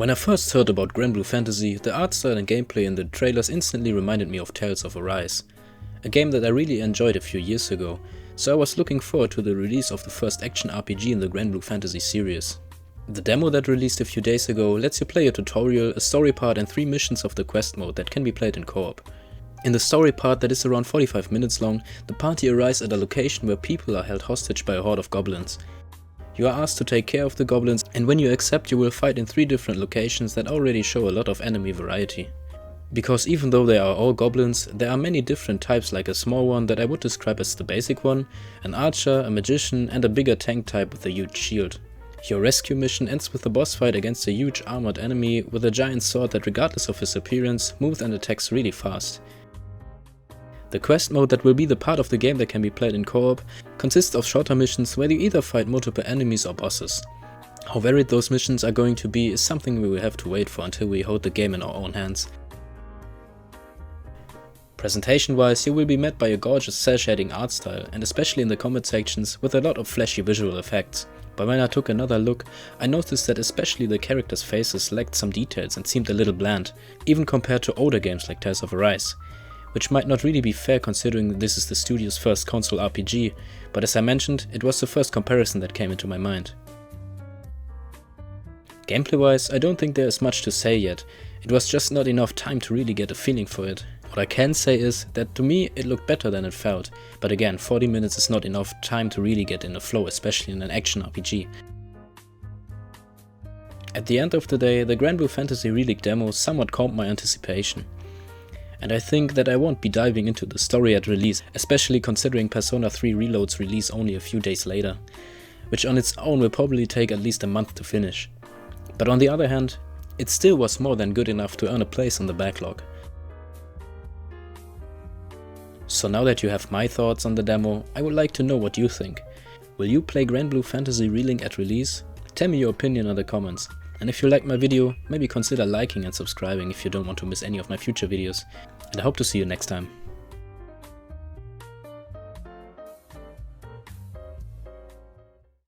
When I first heard about GranBlue Fantasy, the art style and gameplay in the trailers instantly reminded me of Tales of Arise, a game that I really enjoyed a few years ago, so I was looking forward to the release of the first action RPG in the GranBlue Fantasy series. The demo that released a few days ago lets you play a tutorial, a story part and 3 missions of the quest mode that can be played in co-op. In the story part that is around 45 minutes long, the party arrives at a location where people are held hostage by a horde of goblins. You are asked to take care of the goblins, and when you accept you will fight in 3 different locations that already show a lot of enemy variety. Because even though they are all goblins, there are many different types, like a small one that I would describe as the basic one, an archer, a magician and a bigger tank type with a huge shield. Your rescue mission ends with a boss fight against a huge armored enemy with a giant sword that, regardless of his appearance, moves and attacks really fast. The quest mode that will be the part of the game that can be played in co-op consists of shorter missions where you either fight multiple enemies or bosses. How varied those missions are going to be is something we will have to wait for until we hold the game in our own hands. Presentation wise, you will be met by a gorgeous cel shading art style, and especially in the combat sections with a lot of flashy visual effects. But when I took another look, I noticed that especially the characters' faces lacked some details and seemed a little bland, even compared to older games like Tales of Arise. Which might not really be fair considering this is the studio's first console RPG, but as I mentioned, it was the first comparison that came into my mind. Gameplay wise, I don't think there is much to say yet, it was just not enough time to really get a feeling for it. What I can say is that to me it looked better than it felt, but again 40 minutes is not enough time to really get in the flow, especially in an action RPG. At the end of the day, the GranBlue Fantasy Relink demo somewhat calmed my anticipation. And I think that I won't be diving into the story at release, especially considering Persona 3 Reload's release only a few days later, which on its own will probably take at least a month to finish. But on the other hand, it still was more than good enough to earn a place on the backlog. So now that you have my thoughts on the demo, I would like to know what you think. Will you play GranBlue Fantasy Relink at release? Tell me your opinion in the comments. And if you liked my video, maybe consider liking and subscribing if you don't want to miss any of my future videos. And I hope to see you next time.